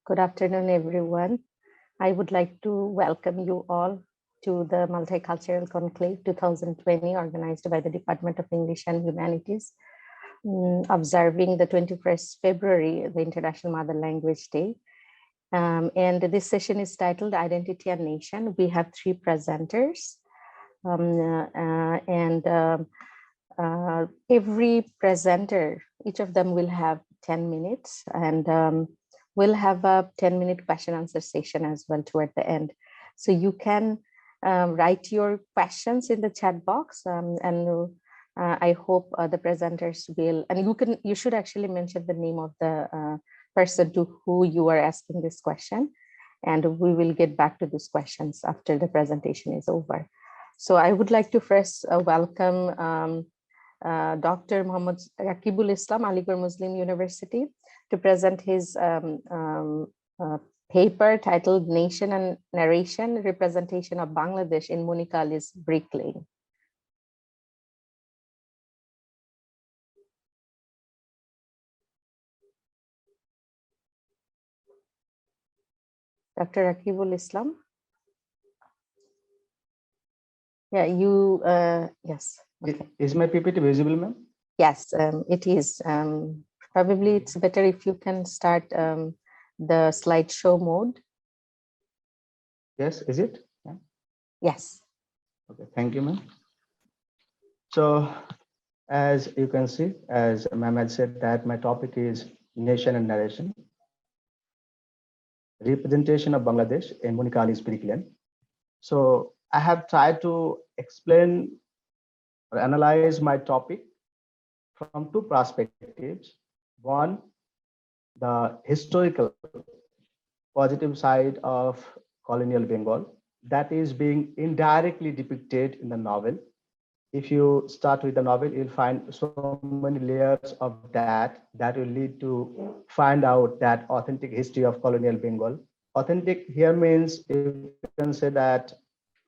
Good afternoon, everyone. I would like to welcome you all to the Multicultural Conclave 2020, organized by the Department of English and Humanities, observing the 21st February, the International Mother Language Day. And this session is titled Identity and Nation. We have three presenters, every presenter, each of them will have 10 minutes, and we'll have a 10-minute question answer session as well toward the end. So you can write your questions in the chat box, and I hope the presenters will, and you should actually mention the name of the person to who you are asking this question, and we will get back to these questions after the presentation is over. So I would like to first welcome Dr. Muhammad Raqibul Islam, Aligarh Muslim University, to present his paper titled Nation and Narration, Representation of Bangladesh in Monica Ali's Brick Lane. Dr. Raqibul Islam. Yeah, you, yes. Okay. Is my PPT visible, ma'am? Yes, it is. Probably it's better if you can start the slideshow mode. Yes, is it? Yeah. Yes. Okay, thank you, ma'am. So, as you can see, as ma'am had said, that my topic is Nation and Narration, Representation of Bangladesh in Monica Ali's Brick Lane. So, I have tried to explain or analyze my topic from two perspectives. One, the historical positive side of colonial Bengal that is being indirectly depicted in the novel. If you start with the novel, you'll find so many layers of that will lead to find out that authentic history of colonial Bengal. Authentic here means you can say that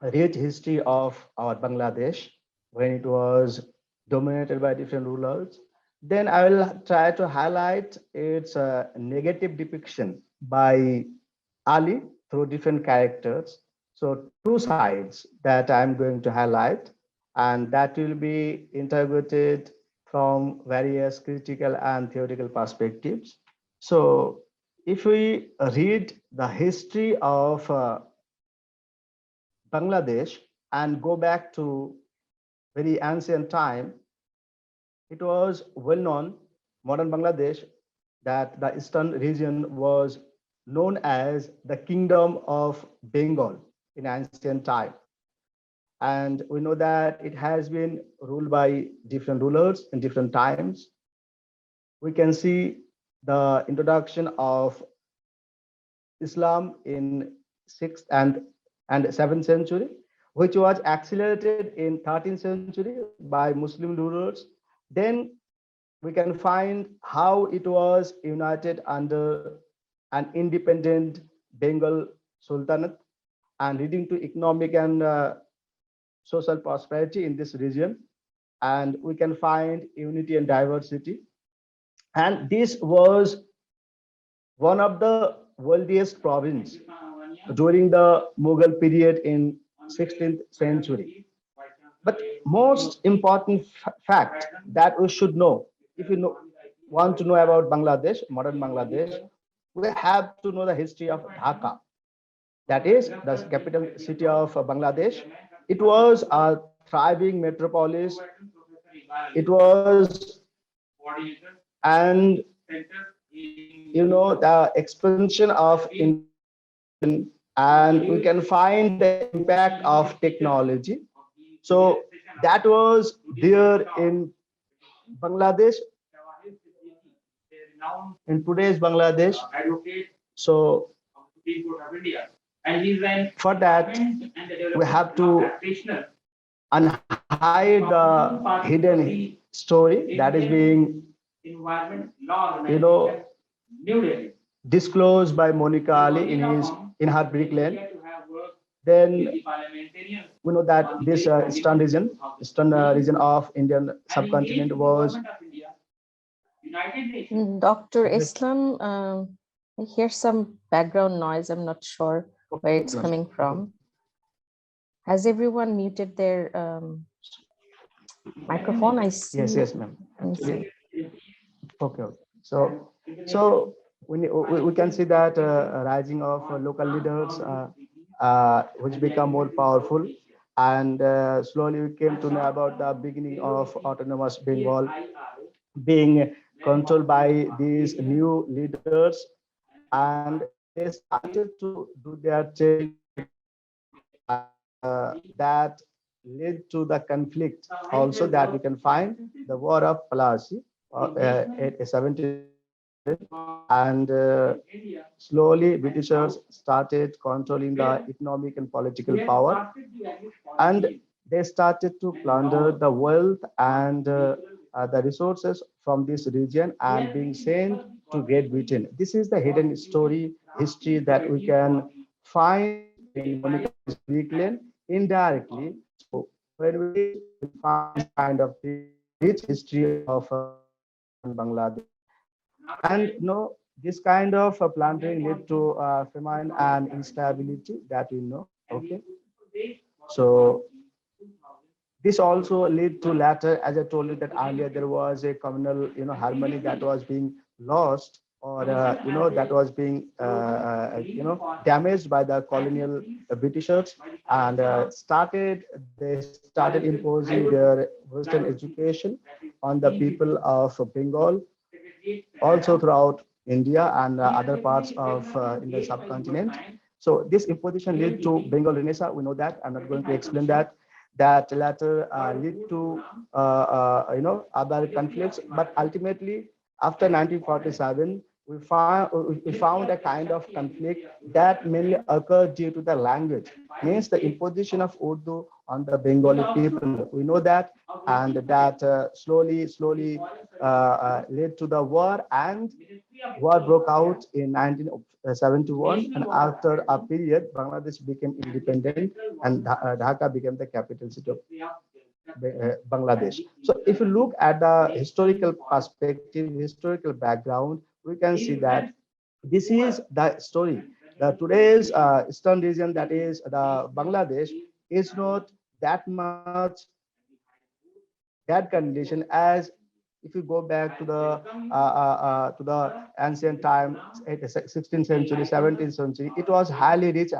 a rich history of our Bangladesh when it was dominated by different rulers. Then I will try to highlight its negative depiction by Ali through different characters. So two sides that I'm going to highlight, and that will be interpreted from various critical and theoretical perspectives. So if we read the history of Bangladesh and go back to very ancient time, it was well known, modern Bangladesh, that the eastern region was known as the Kingdom of Bengal in ancient time. And we know that it has been ruled by different rulers in different times. We can see the introduction of Islam in 6th and 7th century, which was accelerated in 13th century by Muslim rulers. Then we can find how it was united under an independent Bengal Sultanate and leading to economic and social prosperity in this region. And we can find unity and diversity. And this was one of the wealthiest province during the Mughal period in 16th century. But most important fact that we should know, if you want to know about Bangladesh, modern Bangladesh, we have to know the history of Dhaka. That is the capital city of Bangladesh. It was a thriving metropolis. It was, and the expansion of and we can find the impact of technology. So that was there in Bangladesh, in today's Bangladesh. So for that, we have to unhide the hidden story that is being, disclosed by Monica Ali in her Brick Lane. Then we know that this eastern region of Indian subcontinent was. Dr. Islam, I hear some background noise. I'm not sure where it's coming from. Has everyone muted their microphone? I see. Yes, ma'am. Let me see. Okay. So we can see that rising of local leaders, which become more powerful, and slowly we came to know about the beginning of autonomous Bengal being controlled by these new leaders, and they started to do their change and that led to the conflict also that we can find the war of Plassey at 1700, and slowly Britishers started controlling the economic and political power, and they started to plunder the wealth and the resources from this region and being sent to Great Britain. This is the hidden story history that we can find in Monica's Greekland indirectly. So when we read, we find this kind of thing, rich history of modern Bangladesh. And this kind of plundering led to famine and instability that we know. Okay, so this also led to latter, as I told you that earlier, there was a communal, harmony that was being lost, or that was being, damaged by the colonial Britishers, and they started imposing their Western education on the people of Bengal, also throughout India and other parts of in the subcontinent. So this imposition led to Bengal Renaissance. We know that. I'm not going to explain that. That latter led to other conflicts, but ultimately after 1947, we found a kind of conflict that mainly occurred due to the language, means the imposition of Urdu on the Bengali people. We know that, and that slowly led to the war, and war broke out in 1971, and after a period, Bangladesh became independent, and Dhaka became the capital city of Bangladesh. So if you look at the historical perspective, historical background, we can see that this is the story. The today's eastern region, that is the Bangladesh, is not that much that condition as if you go back to the ancient times, 16th century, 17th century. It was highly rich.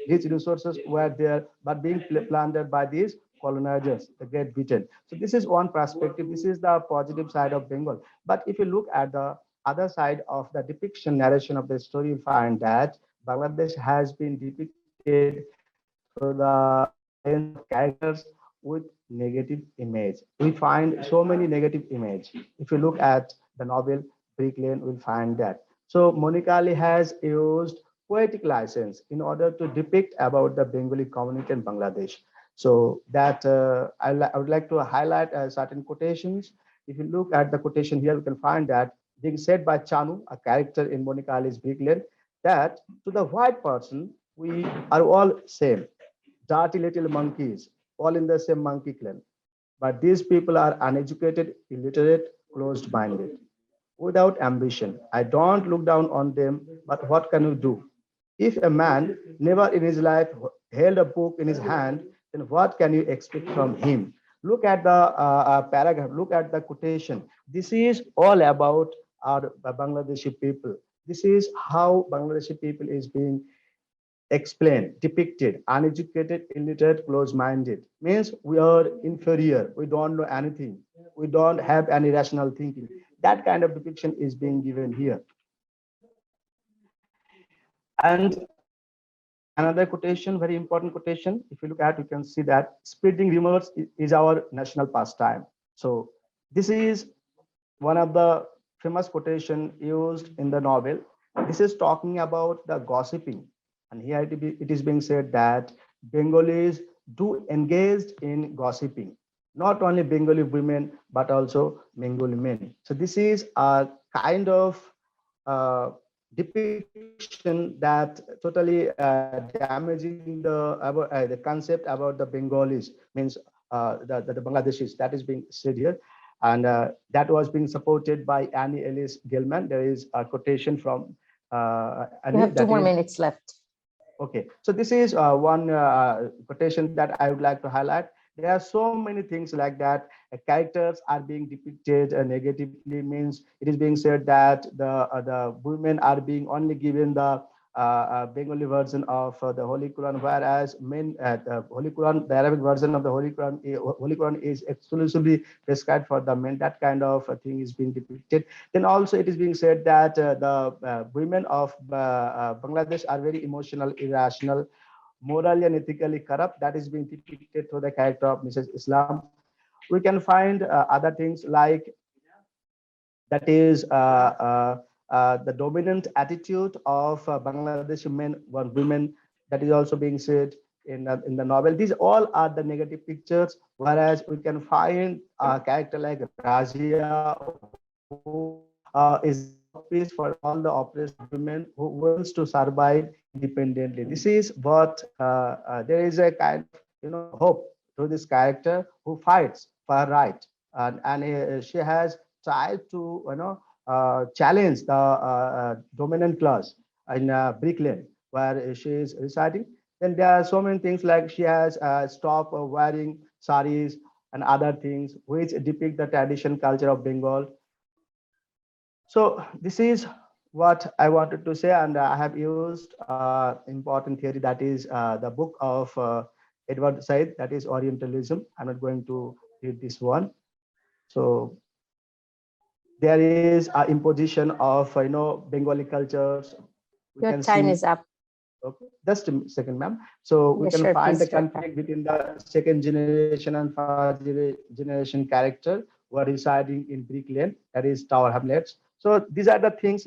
Rich resources were there, but being plundered by these colonizers, the Great Britain. So this is one perspective. This is the positive side of Bengal. But if you look at the other side of the depiction narration of the story, you find that Bangladesh has been depicted through the lens of characters with negative image. We find so many negative image. If you look at the novel Brick Lane, we'll find that. So Monikali has used poetic license in order to depict about the Bengali community in Bangladesh. So that I would like to highlight certain quotations. If you look at the quotation here, we can find that being said by Chanu, a character in Monikali's Brick Lane, that to the white person, we are all same, dirty little monkeys, all in the same monkey clan. But these people are uneducated, illiterate, closed minded, without ambition. I don't look down on them, but what can you do? If a man never in his life held a book in his hand, then what can you expect from him? Look at the paragraph, look at the quotation. This is all about our Bangladeshi people. This is how Bangladeshi people is being explained, depicted, uneducated, illiterate, closed-minded. Means we are inferior, we don't know anything, we don't have any rational thinking. That kind of depiction is being given here. And another quotation, very important quotation, if you look at, you can see that spreading rumors is our national pastime. So this is one of the famous quotation used in the novel. This is talking about the gossiping. And here it is being said that Bengalis do engaged in gossiping, not only Bengali women, but also Bengali men. So this is a kind of uh, depiction that totally damaging the concept about the Bengalis, means the Bangladeshis, that is being said here. And that was being supported by Annie Ellis Gilman. There is a quotation from You have 2 that more is minutes left. okay. So this is one quotation that I would like to highlight. There are so many things like that. Characters are being depicted negatively, means it is being said that the women are being only given the Bengali version of the Holy Quran, whereas men, the Holy Quran, the Arabic version of the Holy Quran is exclusively prescribed for the men. That kind of thing is being depicted. Then also it is being said that the women of Bangladesh are very emotional, irrational, morally and ethically corrupt. That is being depicted through the character of Mrs. Islam. We can find other things like that is the dominant attitude of Bangladeshi men or women, that is also being said in the novel. These all are the negative pictures, whereas we can find a character like Razia, who is the mouthpiece for all the oppressed women who wants to survive independently. This is what there is a kind of hope through this character who fights for her right, and she has tried to challenge the dominant class in Brick Lane where she is residing. Then there are so many things like she has stopped wearing saris and other things which depict the tradition culture of Bengal. So this is what I wanted to say, and I have used important theory, that is the book of Edward Said, that is Orientalism. I'm not going to read this one. So there is an imposition of Bengali cultures. We Your can time see. is up. Okay, just a second, ma'am. So we Yeah, can sure. find the Please start. conflict between the second generation and first generation character who are residing in Brick Lane, that is Tower Hamlets. So these are the things.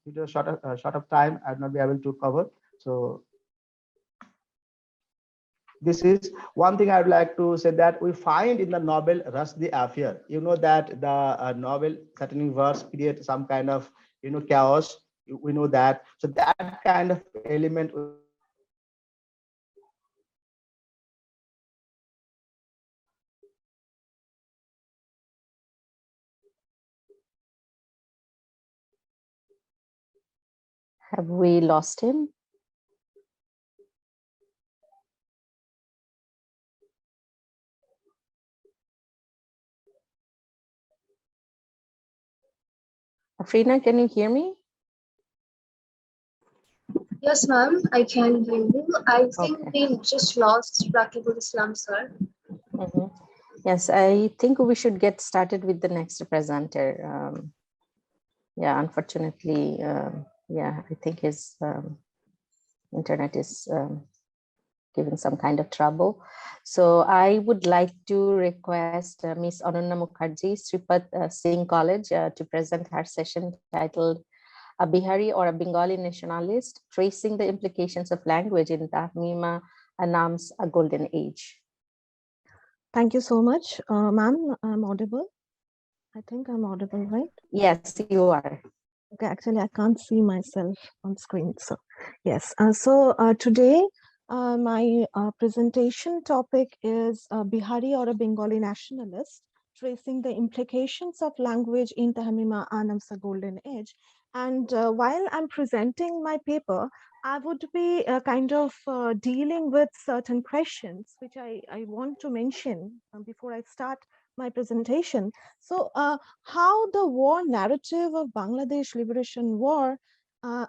With a short of time, I will not be able to cover. So this is one thing I would like to say, that we find in the novel Rush the Affair. You know that the novel certain verse create some kind of chaos. We know that. So that kind of element we can find in the novel Rush the Affair. So this is one thing I would like to highlight. Have we lost him? Afrina, can you hear me? Yes, ma'am, I can hear you. I think Okay. we just lost Rakibul Islam, sir. Mhm. Yes, I think we should get started with the next presenter. Yeah, unfortunately, yeah, I think his internet is giving some kind of trouble. So I would like to request Ms. Ananya Mukherjee, Sripat Singh College, to present her session titled "A Bihari or a Bengali Nationalist, Tracing the Implications of Language in Tahmima Anam's A Golden Age." Thank you so much. Ma'am, I'm audible. I think I'm audible, right? Yes, you are. Okay, actually, I can't see myself on screen. So, yes. Today, my presentation topic is Bihari or a Bengali nationalist, tracing the implications of language in Tahmima Anam's A Golden Age. And while I'm presenting my paper, I would be kind of dealing with certain questions, which I want to mention before I start my presentation. So, how the war narrative of Bangladesh Liberation War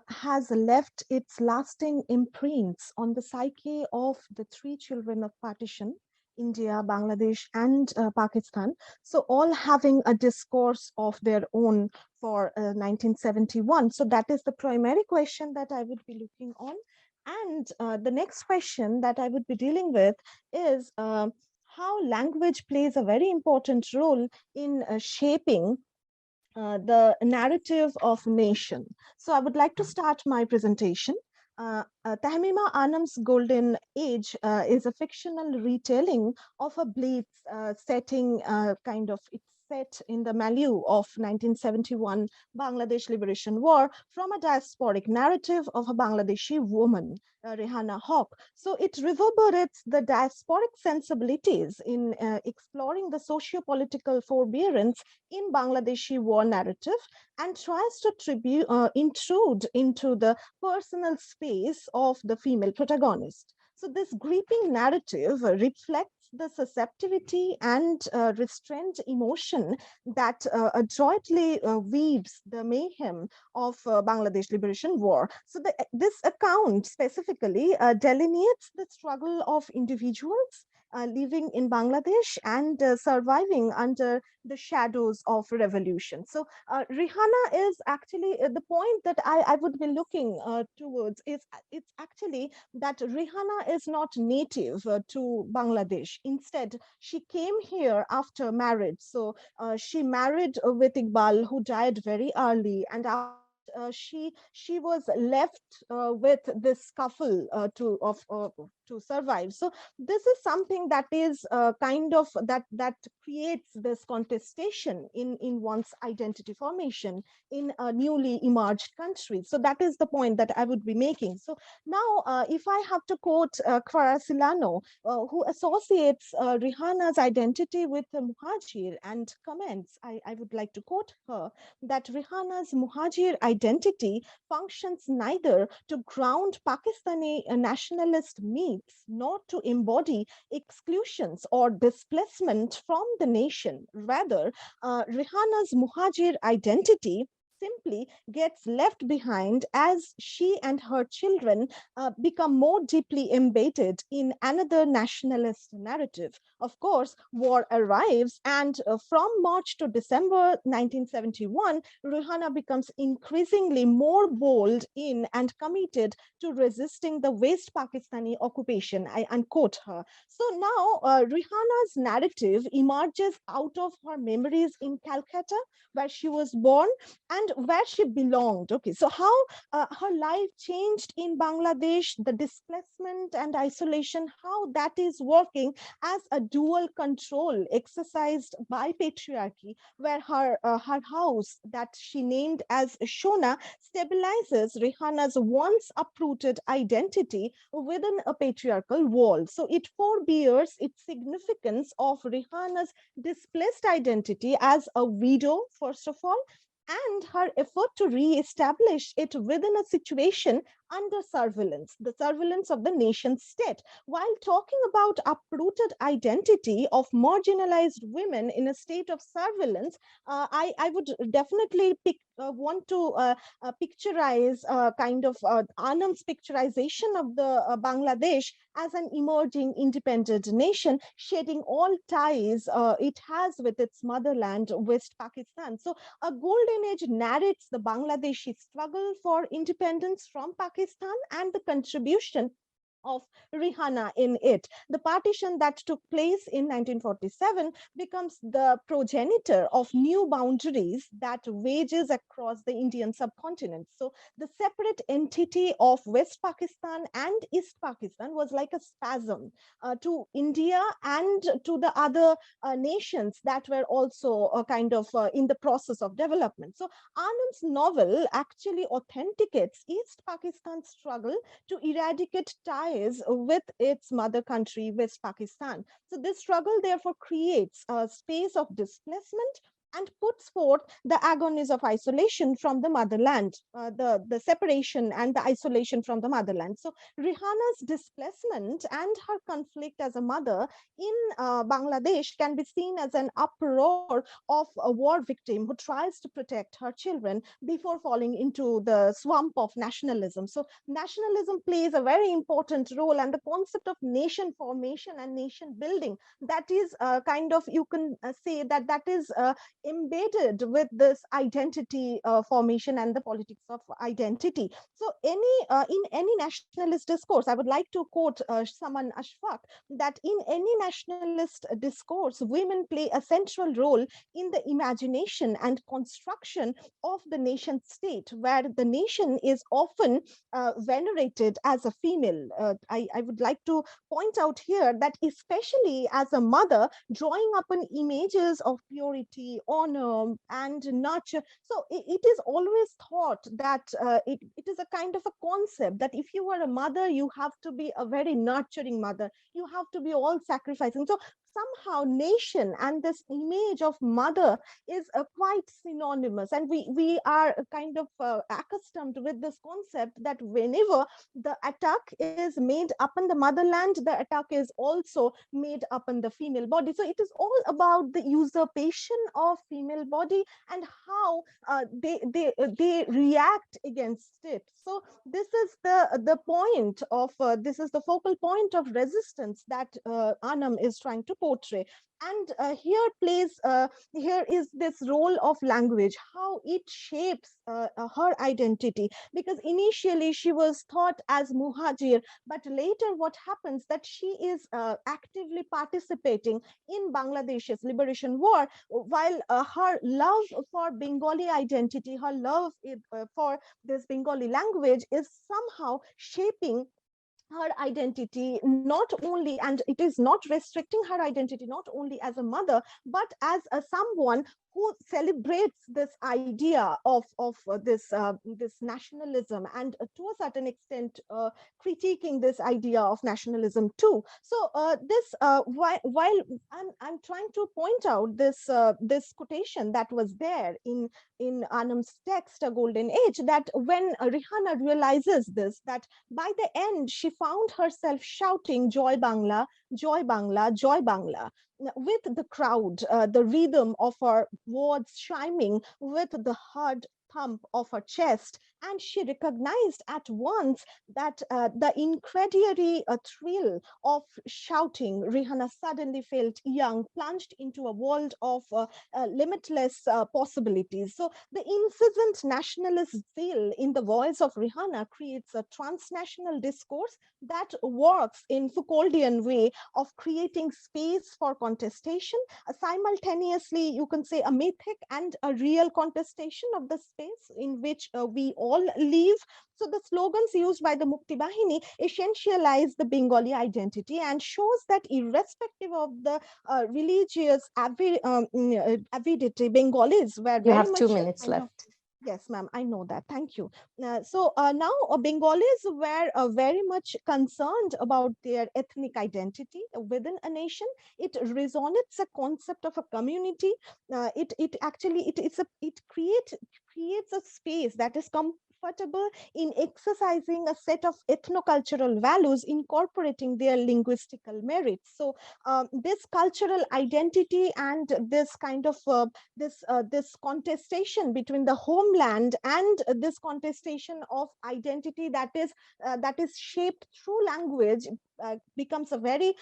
has left its lasting imprints on the psyche of the three children of partition, India, Bangladesh, and Pakistan. So all having a discourse of their own for 1971. So that is the primary question that I would be looking on. And the next question that I would be dealing with is how language plays a very important role in shaping the narrative of nation. So I would like to start my presentation. Tahmima Anam's Golden Age is a fictional retelling of a bleak setting, kind of, it's set in the milieu of 1971 Bangladesh Liberation War from a diasporic narrative of a Bangladeshi woman, Rehana Haq. So it reverberates the diasporic sensibilities in exploring the socio-political forbearance in Bangladeshi war narrative and tries to intrude into the personal space of the female protagonist. So this gripping narrative reflects the susceptibility and restrained emotion that adroitly weaves the mayhem of Bangladesh Liberation War. So this account specifically delineates the struggle of individuals living in Bangladesh and surviving under the shadows of revolution. So Rihanna is actually the point that I would be looking towards is it's actually that Rihanna is not native to Bangladesh. Instead, she came here after marriage. So she married with Iqbal, who died very early, and after that, she was left with this scuffle to survive. So this is something that is kind of that creates this contestation in one's identity formation in a newly emerged country. So that is the point that I would be making. So now, if I have to quote Clara Silano, who associates Rihanna's identity with the Muhajir and comments, I would like to quote her that Rihanna's Muhajir identity functions neither to ground Pakistani nationalist myths nor to embody exclusions or displacement from the nation. Rather, Rihanna's Muhajir identity simply gets left behind as she and her children become more deeply embedded in another nationalist narrative. Of course, war arrives, and from March to December 1971, Rihanna becomes increasingly more bold in and committed to resisting the West Pakistani occupation. I unquote her. So now Rihanna's narrative emerges out of her memories in Calcutta, where she was born, and where she belonged. Okay, so how her life changed in Bangladesh, the displacement and isolation, how that is working as a dual control exercised by patriarchy, where her house that she named as Shona stabilizes Rihanna's once uprooted identity within a patriarchal wall. So it forbears its significance of Rihanna's displaced identity as a widow, first of all, and her effort to re-establish it within a situation under surveillance, the surveillance of the nation state. While talking about uprooted identity of marginalized women in a state of surveillance, I would definitely want to picturize kind of Anam's picturization of the Bangladesh as an emerging independent nation, shedding all ties it has with its motherland, West Pakistan. So a golden age narrates the Bangladeshi struggle for independence from Pakistan and the contribution of Rihanna in it. The partition that took place in 1947 becomes the progenitor of new boundaries that wages across the Indian subcontinent. So the separate entity of West Pakistan and East Pakistan was like a spasm to India and to the other nations that were also kind of in the process of development. So Anand's novel actually authenticates East Pakistan's struggle to eradicate ties with its mother country, West Pakistan. So this struggle therefore creates a space of displacement and puts forth the agonies of isolation from the motherland, the separation and the isolation from the motherland. So Rihanna's displacement and her conflict as a mother in Bangladesh can be seen as an uproar of a war victim who tries to protect her children before falling into the swamp of nationalism. So nationalism plays a very important role, and the concept of nation formation and nation building, that is kind of, you can say that that is embedded with this identity formation and the politics of identity. So in any nationalist discourse, I would like to quote Saman Ashfaq, that in any nationalist discourse, women play a central role in the imagination and construction of the nation state, where the nation is often venerated as a female. I would like to point out here that especially as a mother, drawing upon images of purity, honor, and nurture. So it is always thought that it is a kind of a concept that if you are a mother, you have to be a very nurturing mother. You have to be all sacrificing. So somehow nation and this image of mother is quite synonymous, and we are kind of accustomed with this concept that whenever the attack is made upon the motherland, the attack is also made upon the female body. So it is all about the usurpation of female body and how they react against it. So this is the point of this is the focal point of resistance that Anam is trying to portray. And here is this role of language, how it shapes her identity, because initially she was thought as muhajir, but later what happens that she is actively participating in Bangladesh's liberation war, while her love for Bengali identity, her love for this Bengali language is somehow shaping her identity, not only, and it is not restricting her identity not only as a mother, but as a someone who celebrates this idea of this nationalism, and to a certain extent critiquing this idea of nationalism too. So while I'm trying to point out this quotation that was there in Anam's text, A Golden Age, that when Rihanna realizes this, that by the end she found herself shouting "Joy Bangla, Joy Bangla, Joy Bangla" with the crowd, the rhythm of her words chiming with the hard thump of her chest, and she recognized at once that the incredulity thrill of shouting, Rihanna suddenly felt young, plunged into a world of limitless possibilities. So the incessant nationalist zeal in the voice of Rihanna creates a transnational discourse that works in Foucauldian way of creating space for contestation, simultaneously you can say a mythic and a real contestation of the space in which we all live. So the slogans used by the Mukti Bahini essentialize the Bengali identity and shows that irrespective of the religious avidity, Bengalis were You very have much 2 minutes left. Yes, ma'am, I know that. Thank you. So now Bengalis were very much concerned about their ethnic identity within a nation. It resonates a concept of a community. It creates a space that is comfortable in exercising a set of ethnocultural values, incorporating their linguistical merits. So this cultural identity and this kind of this contestation between the homeland and this contestation of identity that is shaped through language becomes a very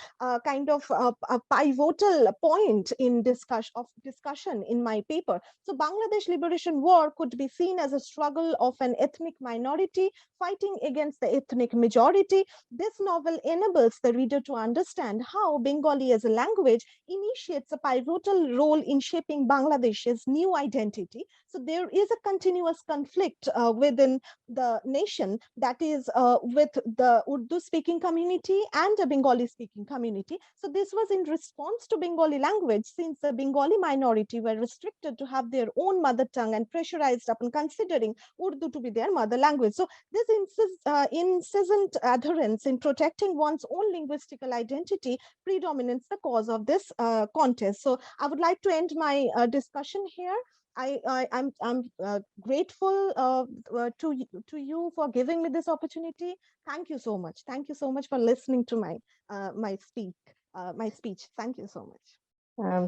kind of a pivotal point in discussion in my paper. So Bangladesh Liberation War could be seen as a struggle of an ethnic minority fighting against the ethnic majority. This novel enables the reader to understand how Bengali as a language initiates a pivotal role in shaping Bangladesh's new identity. So there is a continuous conflict within the nation, that is with the Urdu speaking community and a Bengali speaking community. So this was in response to Bengali language, since the Bengali minority were restricted to have their own mother tongue and pressurized upon considering Urdu to be their mother language. So this incessant adherence in protecting one's own linguistical identity predominates the cause of this contest. So I would like to end my discussion here. I'm grateful to you for giving me this opportunity. Thank you so much. Thank you so much for listening to my speech. Thank you so much.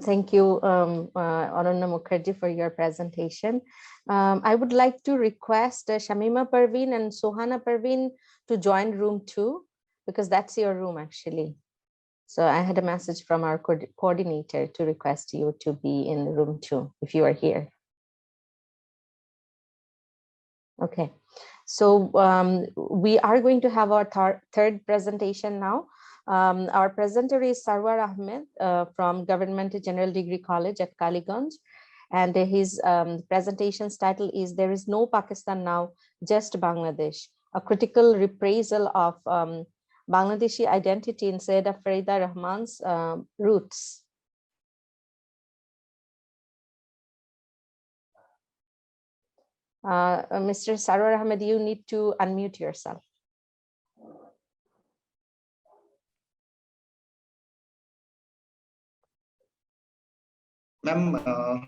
Thank you, Ananya Mukherjee, for your presentation. I would like to request Shamima Parveen and Sohana Parveen to join room 2, because that's your room actually. So I had a message from our coordinator to request you to be in room 2 if you are here. Okay, so we are going to have our third presentation now. Our presenter is Sarwar Ahmed from Government General Degree College at Kaliganj. And his presentation's title is There is No Pakistan Now, Just Bangladesh, a critical reprisal of Bangladeshi identity in Sayyida Farida Rahman's roots. Mr. Sarwar Ahmed, you need to unmute yourself. Ma'am,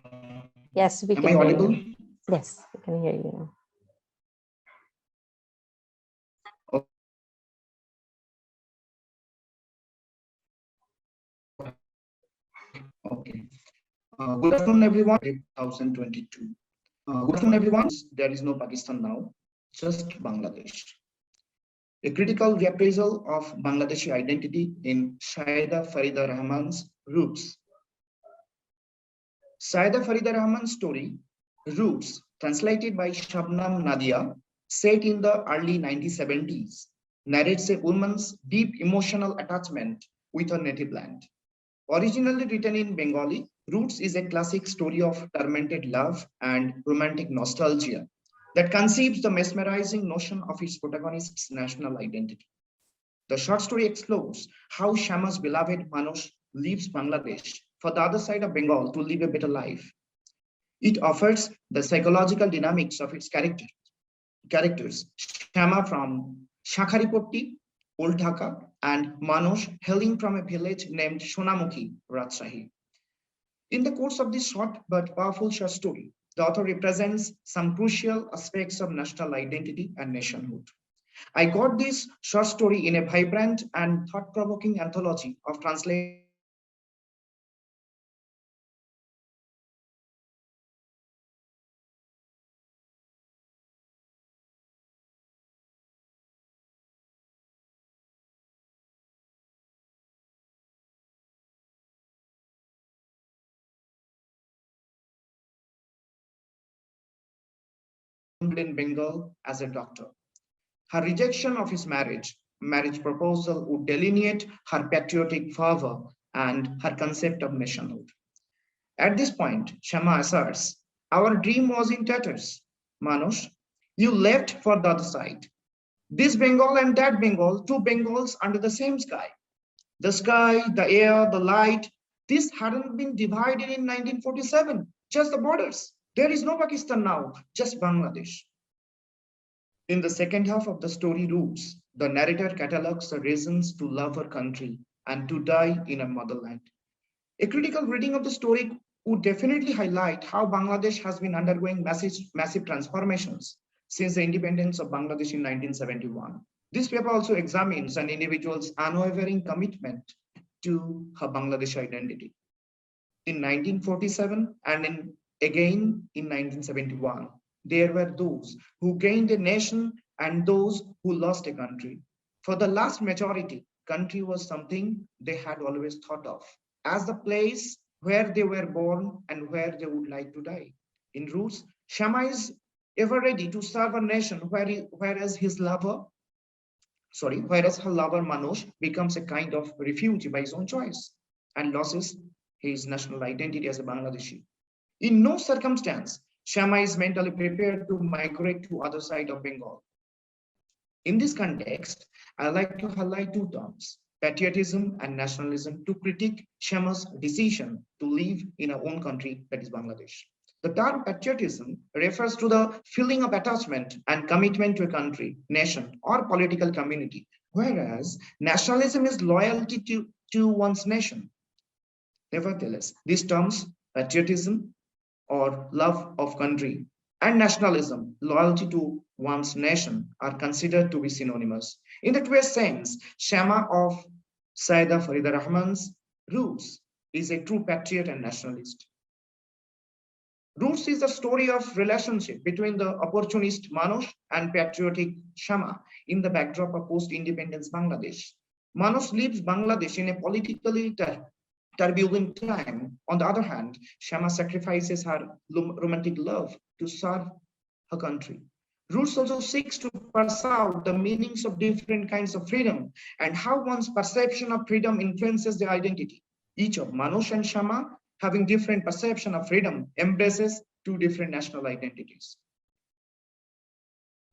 yes, we am can I audible? hear you. Yes, we can hear you now. Okay. Good afternoon, everyone. 2022. Good afternoon, everyone. There is no Pakistan now, just Bangladesh. A critical reprisal of Bangladeshi identity in Sayyida Farida Rahman's roots. Sayyida Farida Rahman's story, Roots, translated by Shabnam Nadia, set in the early 1970s, narrates a woman's deep emotional attachment with her native land. Originally written in Bengali, Roots is a classic story of tormented love and romantic nostalgia that conceives the mesmerizing notion of its protagonist's national identity. The short story explores how Shama's beloved Manoj leaves Bangladesh for the other side of Bengal to live a better life. It offers the psychological dynamics of its characters, Shama from Shakharipotti, Old Dhaka, and Manoj hailing from a village named Shonamukhi, Rajshahi. In the course of this short but powerful short story, the author represents some crucial aspects of national identity and nationhood. I got this short story in a vibrant and thought-provoking anthology of translated in Bengal as a doctor. Her rejection of his marriage proposal would delineate her patriotic fervor and her concept of nationhood. At this point, Shama asserts, our dream was in tatters. Manoj, you left for the other side. This Bengal and that Bengal, two Bengals under the same sky. The sky, the air, the light, this hadn't been divided in 1947, just the borders. There is no Pakistan now, just Bangladesh. In the second half of the story Roots, the narrator catalogues the reasons to love her country and to die in her motherland. A critical reading of the story would definitely highlight how Bangladesh has been undergoing massive transformations since the independence of Bangladesh in 1971. This paper also examines an individual's unwavering commitment to her Bangladeshi identity. In 1947 and again in 1971, there were those who gained a nation and those who lost a country. For the last majority, country was something they had always thought of as the place where they were born and where they would like to die. In Roots, Shama is ever ready to serve a nation whereas her lover Manoj becomes a kind of refugee by his own choice and loses his national identity as a Bangladeshi. In no circumstance, Shama is mentally prepared to migrate to other side of Bengal. In this context, I like to highlight two terms, patriotism and nationalism, to critique Shama's decision to live in her own country, that is Bangladesh. The term patriotism refers to the feeling of attachment and commitment to a country, nation, or political community, whereas nationalism is loyalty to one's nation. Nevertheless, these terms, patriotism or love of country, and nationalism, loyalty to one's nation, are considered to be synonymous. In the truest sense, Shama of Sayyida Farida Rahman's Roots is a true patriot and nationalist. Roots is the story of relationship between the opportunist Manoj and patriotic Shama in the backdrop of post-independence Bangladesh. Manoj leaves Bangladesh in a politically turbulent time. On the other hand, Shama sacrifices her romantic love to serve her country. Roots also seeks to parse out the meanings of different kinds of freedom and how one's perception of freedom influences their identity. Each of Manoj and Shama, having different perception of freedom, embraces two different national identities.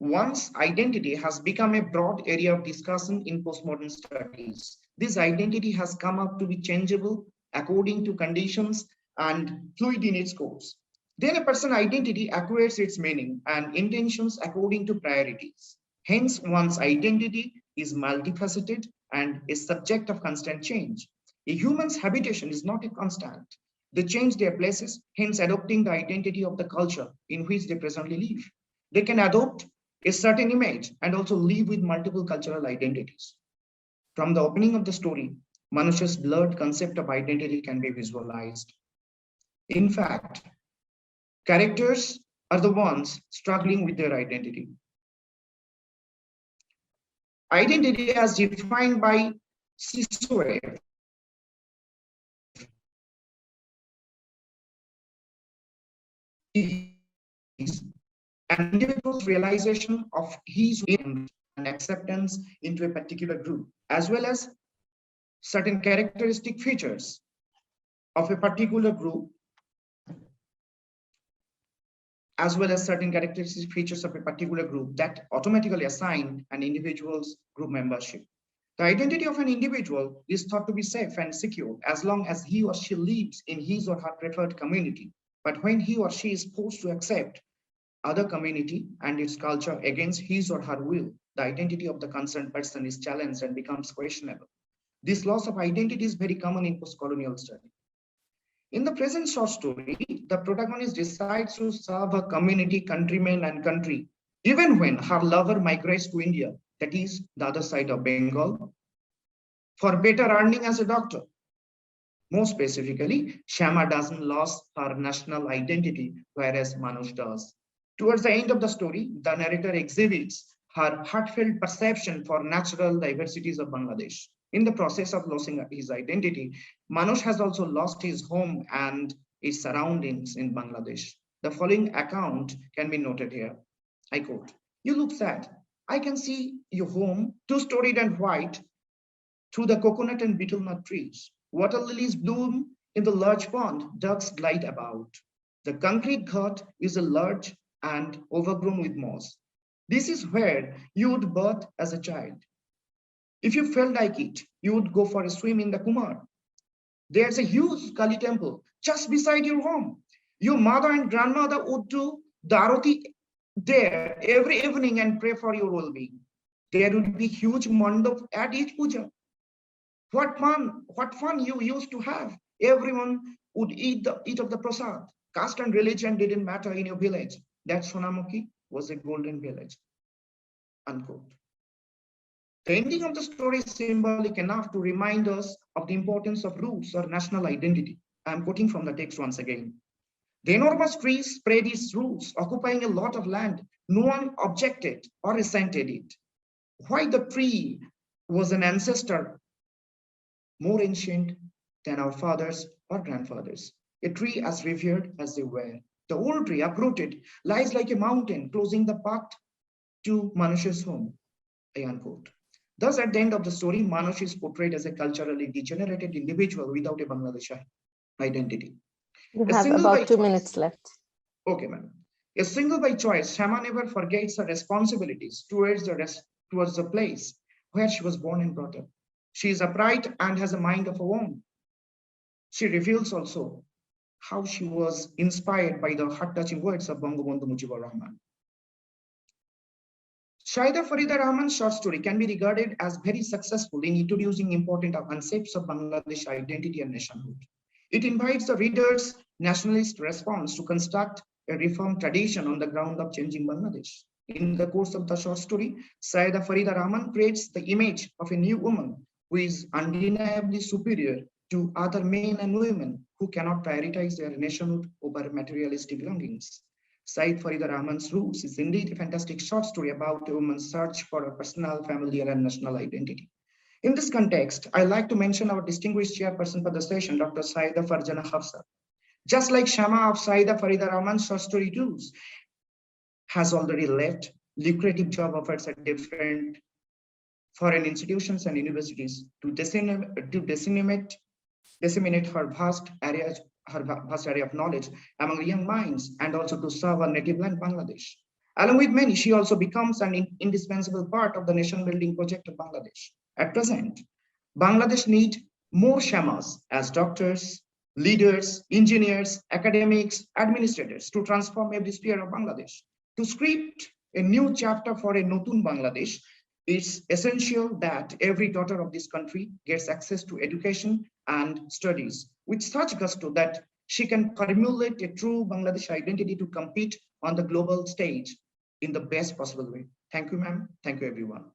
One's identity has become a broad area of discussion in postmodern studies. This identity has come up to be changeable according to conditions and fluid in its course. Then a person's identity acquires its meaning and intentions according to priorities. Hence, one's identity is multifaceted and is subject of constant change. A human's habitation is not a constant. They change their places, hence adopting the identity of the culture in which they presently live. They can adopt a certain image and also live with multiple cultural identities. From the opening of the story, Manoj's blurred concept of identity can be visualized. In fact, characters are the ones struggling with their identity. Identity as defined by Sissoe is an individual's realization of his and acceptance into a particular group, as well as certain characteristic features of a particular group, that automatically assign an individual's group membership. The identity of an individual is thought to be safe and secure as long as he or she lives in his or her preferred community. But when he or she is forced to accept other community and its culture against his or her will, the identity of the concerned person is challenged and becomes questionable. This loss of identity is very common in post-colonial study. In the present short story, the protagonist decides to serve her community, countrymen, and country, even when her lover migrates to India, that is, the other side of Bengal, for better earning as a doctor. More specifically, Shama doesn't lose her national identity, whereas Manoj does. Towards the end of the story, the narrator exhibits her heartfelt perception for natural diversities of Bangladesh. In the process of losing his identity, Manoj has also lost his home and its surroundings in Bangladesh. The following account can be noted here. I quote, "You look sad. I can see your home, two-storied and white, through the coconut and betel nut trees. Water lilies bloom in the large pond, ducks glide about. The concrete ghat is large and overgrown with moss. This is where you would bathe as a child. If you felt like it, you would go for a swim in the Kumar. There's a huge Kali temple just beside your home. Your mother and grandmother would do the arati there every evening and pray for your well-being. There would be huge mandap at each puja. What fun you used to have. Everyone would eat of the prasad. Caste and religion didn't matter in your village. That Sonamukhi was a golden village." Unquote. The ending of the story is symbolic enough to remind us of the importance of roots or national identity. I am quoting from the text once again. "The enormous tree spread its roots, occupying a lot of land. No one objected or resented it. Why the tree was an ancestor more ancient than our fathers or grandfathers, a tree as revered as they were. The old tree, uprooted, lies like a mountain, closing the path to Manoj's home." Unquote. Thus, at the end of the story, Manoj is portrayed as a culturally degenerated individual without a Bangladeshi identity. You have about 2 minutes left. Okay, ma'am. A single by choice, Shama never forgets her responsibilities towards the place where she was born and brought up. She is upright and has a mind of her own. She reveals also how she was inspired by the heart-touching words of Bangabandhu Mujibur Rahman. Shaida Farida Rahman's short story can be regarded as very successful in introducing important concepts of Bangladesh identity and nationhood. It invites the reader's nationalist response to construct a reform tradition on the ground of changing Bangladesh. In the course of the short story, Shaida Farida Rahman creates the image of a new woman who is undeniably superior to other men and women who cannot prioritize their nationhood over materialistic longings. Said Farida Rahman's Roots is indeed a fantastic short story about a woman's search for a personal, familial, and national identity. In this context, I like to mention our distinguished chairperson for the session, Dr. Saida Farjana Hafsa. Just like Shama of Saida Farida Rahman's short story tools has already left lucrative job offers at different foreign institutions and universities to disseminate her vast area of knowledge among young minds, and also to serve our native land, Bangladesh. Along with many, she also becomes an indispensable part of the nation building project of Bangladesh. At present, Bangladesh needs more shamas as doctors, leaders, engineers, academics, administrators to transform every sphere of Bangladesh. To script a new chapter for a Notun Bangladesh, it's essential that every daughter of this country gets access to education and studies with such gusto that she can formulate a true Bangladesh identity to compete on the global stage in the best possible way. Thank you, ma'am. Thank you, everyone.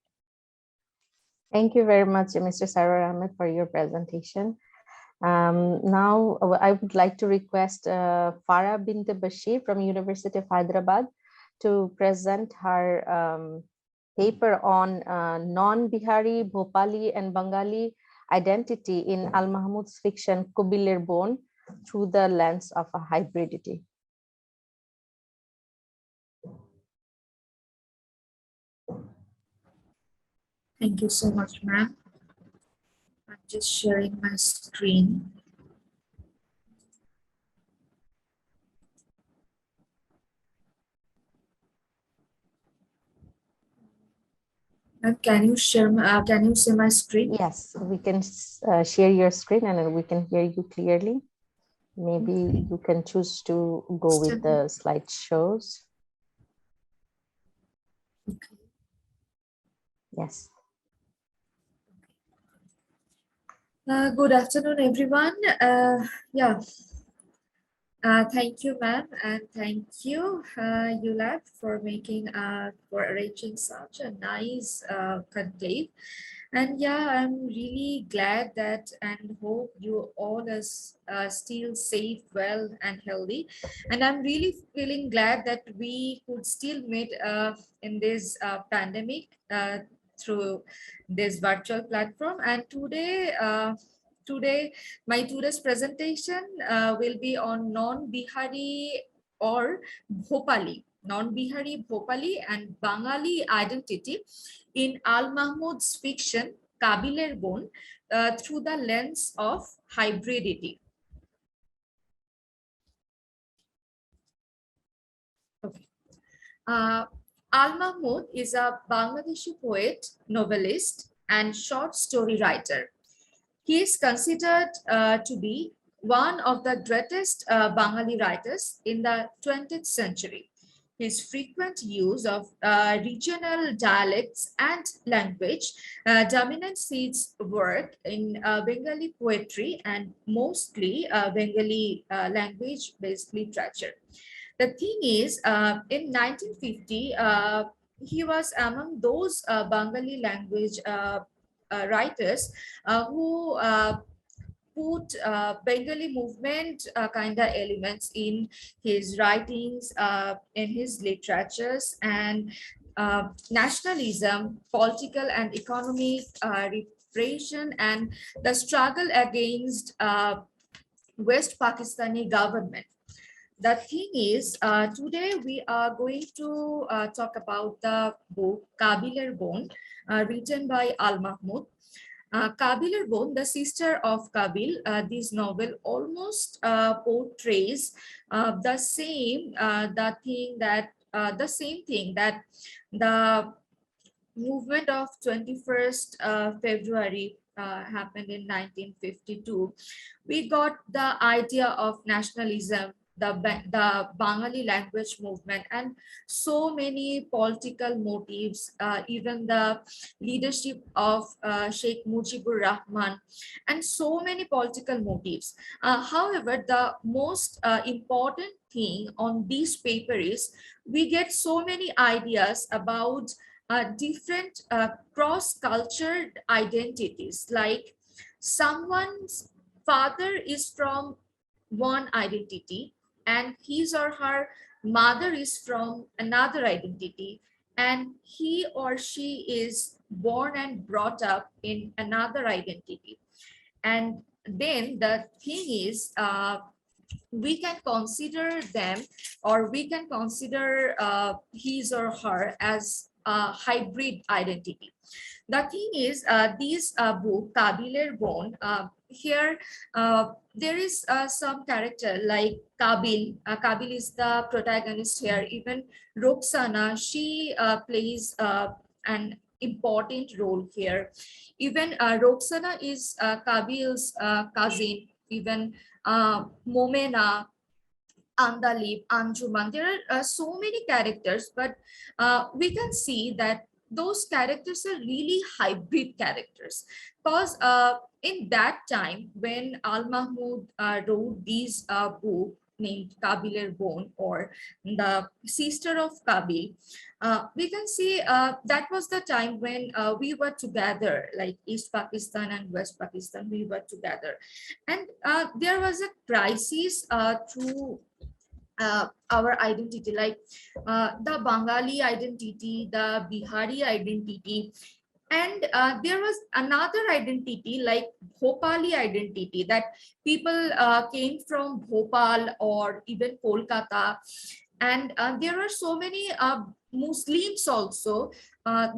Thank you very much, Mr. Sarwar Ahmed, for your presentation. Now, I would like to request Farah Binte Bashir from University of Hyderabad to present her paper on non-Bihari, Bhopali, and Bengali identity in Al Mahmood's fiction Kabiler Bone through the lens of a hybridity. Thank you so much, ma'am. I'm just sharing my screen. Can you share? Can you see my screen? Yes, we can share your screen and then we can hear you clearly. Maybe you can choose to go with the slideshows. Okay. Yes. Good afternoon, everyone. Thank you, ma'am, and thank you, ULAB, for arranging such a nice conclave. And yeah, I'm really glad that and hope you all are still safe, well, and healthy. And I'm really feeling glad that we could still meet in this pandemic through this virtual platform. And today, my today's presentation will be on non-Bihari or Bhopali, non-Bihari, Bhopali, and Bengali identity in Al Mahmood's fiction Kabiler Bone through the lens of hybridity. Okay. Al Mahmood is a Bangladeshi poet, novelist, and short story writer. He is considered to be one of the greatest Bengali writers in the 20th century. His frequent use of regional dialects and language dominates his work in Bengali poetry and mostly Bengali language-based literature. The thing is, in 1950, he was among those Bengali language writers who put Bengali movement kind of elements in his writings, in his literatures, and nationalism, political and economic repression, and the struggle against West Pakistani government. The thing is, today we are going to talk about the book Kabiler Bone, written by Al Mahmood. Kabiler Bone, the sister of Kabil, this novel almost portrays the same thing that the movement of 21st February happened in 1952. We got the idea of nationalism, the Bengali language movement, and so many political motives, even the leadership of Sheikh Mujibur Rahman, and so many political motives. However, the most important thing on this paper is we get so many ideas about different cross-cultured identities, like someone's father is from one identity and his or her mother is from another identity, and he or she is born and brought up in another identity. And then the thing is, we can consider them, or we can consider his or her as a hybrid identity. The thing is, this book, Kabiler Bone, here there is some character like Kabil. Kabil is the protagonist here. Even Roxana, she plays an important role here. Even Roxana is Kabil's cousin. Even Momena, Andalib, Anjuman. There are so many characters, but we can see that those characters are really hybrid characters. Because in that time, when Al Mahmud wrote this book named Kabiler Bone, or the sister of Kabil, we can see that was the time when we were together, like East Pakistan and West Pakistan, we were together. And there was a crisis through our identity, like the Bengali identity, the Bihari identity, and there was another identity like Bhopali identity, that people came from Bhopal or even Kolkata. And there are so many Muslims also,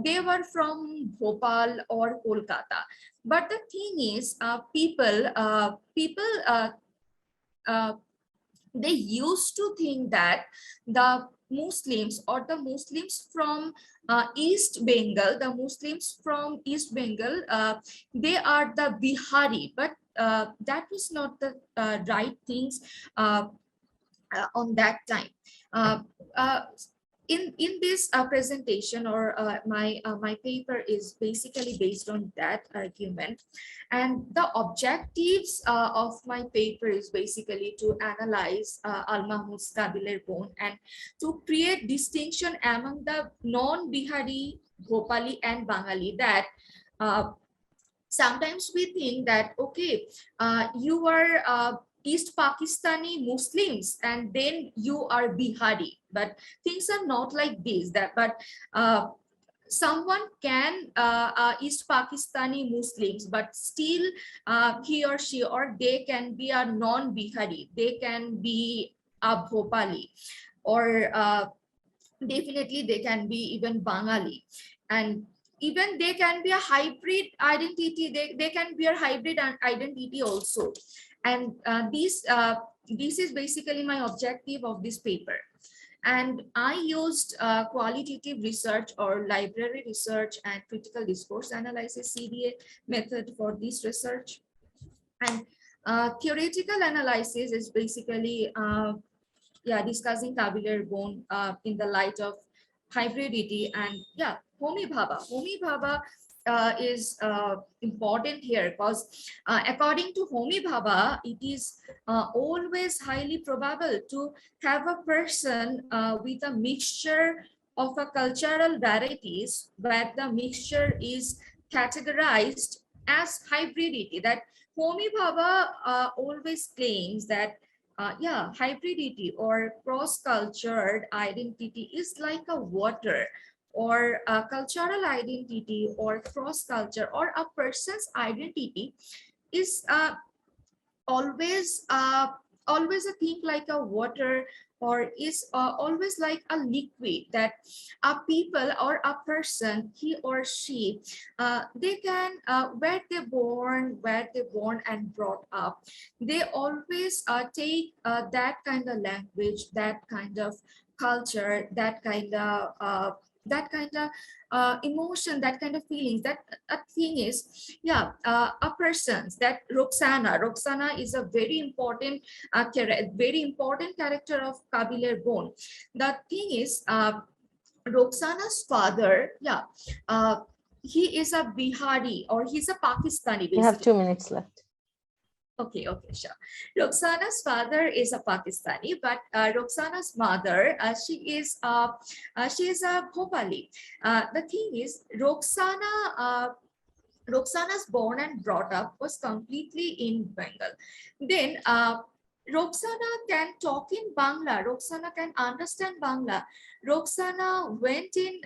they were from Bhopal or Kolkata. But the thing is, they used to think that the Muslims, or the Muslims from East Bengal, the Muslims from East Bengal, they are the Bihari, but that was not the right things on that time. In this presentation, or my paper is basically based on that argument, and the objectives of my paper is basically to analyze Al Mahmud's Kabiler Bone and to create distinction among the non-Bihari, Bhopali and Bengali, that sometimes we think that, okay, you are East Pakistani Muslims and then you are Bihari, but things are not like this. But someone can East Pakistani Muslims, but still he or she or they can be a non-Bihari, they can be a Bhopali, or definitely they can be even Bengali, and even they can be a hybrid identity, they can be a hybrid identity also. And this is basically my objective of this paper. And I used qualitative research or library research and critical discourse analysis, CDA method for this research. And theoretical analysis is basically discussing Kabiler Bone in the light of hybridity. And Homi Bhabha is important here, because according to Homi Bhabha, it is always highly probable to have a person with a mixture of a cultural varieties, where the mixture is categorized as hybridity. That Homi Bhabha always claims that hybridity or cross-cultured identity is like a water, or a cultural identity or cross-culture or a person's identity is always a thing like a water, or is always like a liquid, that a people or a person, he or she, they can where they born and brought up, they always take that kind of language, that kind of culture, that kind of emotion, that kind of feelings. That a thing is, a person's, that Roxana is a very important character of Kabiler Bone. The thing is, Roxana's father, he is a Bihari, or he's a Pakistani basically. You have 2 minutes left. Okay, sure. Roxana's father is a Pakistani, but Roxana's mother, she is a Bhopali. The thing is, Roxana's born and brought up was completely in Bengal. Then Roxana can talk in Bangla. Roxana can understand Bangla. Roxana went in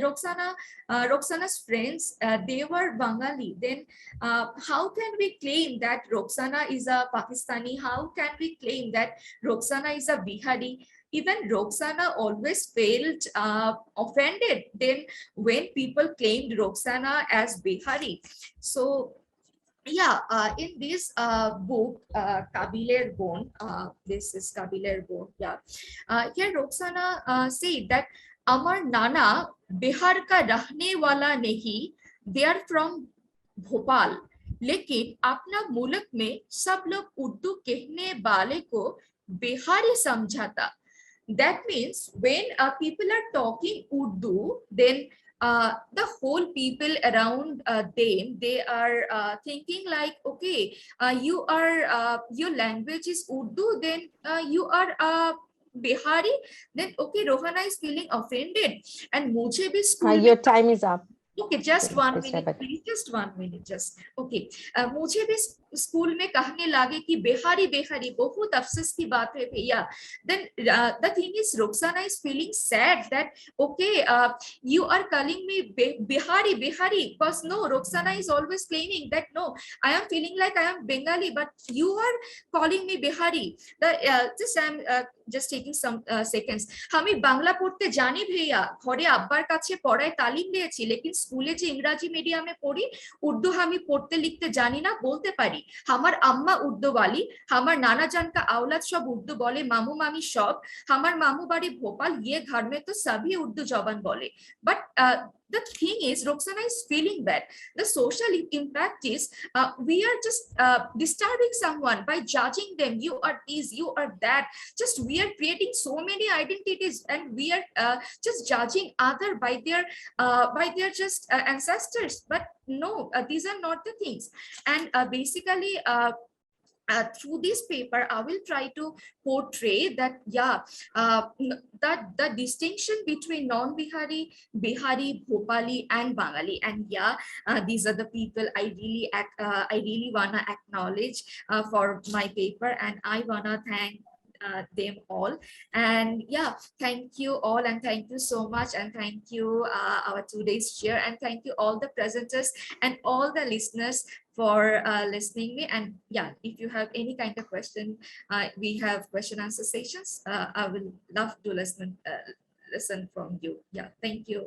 Roxana's friends, they were Bengali, then how can we claim that Roxana is a Pakistani? How can we claim that Roxana is a Bihari? Even Roxana always felt offended then when people claimed Roxana as Bihari. So yeah, in this book, Kabiler Bone, this is Kabiler Bone, yeah. Here Roxana said that Amar Nana Bihar ka rahne wala nahi, they are from Bhopal, लेकिन अपना मुल्क में सब लोग उर्दू कहने वाले को बिहारी समझाता. That means when people are talking Urdu, then the whole people around them, they are thinking like, okay, you are your language is Urdu, then you are Bihari, then okay, Rohana is feeling offended, and mujhe bhi school Your time is up. Okay, just Please, 1 please, minute, Shabat. please, just 1 minute, just okay. मुझे भी school में कहने लगे कि बिहारी बिहारी, बहुत अफसोस की बात है भैया. Then the thing is, Roxana is feeling sad that okay, you are calling me Bihari Bihari, because no, Roxana is always claiming that no, I am feeling like I am Bengali, but you are calling me Bihari. Just I'm just taking some seconds. আমি বাংলা পড়তে জানি ভাইয়া, ঘরে আব্বার কাছে পড়ায় তালিম নিয়েছি, लेकिन স্কুলে যে ইংরাজি মিডিয়ামে পড়ি, উর্দু আমি পড়তে লিখতে জানি না, বলতে পারি আমার আম্মা উর্দু वाली, আমার नाना जान का औलाद सब उर्दू बोले, मामू मामी सब, আমার मामू बाड़ी भोपाल, ये घर में तो सभी उर्दू जबान बोले. But the thing is, Roxana is feeling bad. The social impact is we are just disturbing someone by judging them. You are this, you are that. Just we are creating so many identities, and we are just judging other by their just ancestors. But no, these are not the things. And basically, through this paper, I will try to portray that, yeah, that the distinction between non-Bihari, Bihari, Bhopali, and Bengali. And yeah, these are the people I really wanna acknowledge for my paper, and I wanna thank them all. And yeah, thank you all, and thank you so much, and thank you our today's chair, and thank you all the presenters and all the listeners for listening me. And yeah, if you have any kind of question, we have question answer sessions. I will love to listen from you. Yeah, thank you.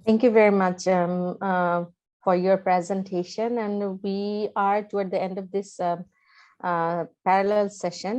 Thank you very much for your presentation. And we are toward the end of this parallel session.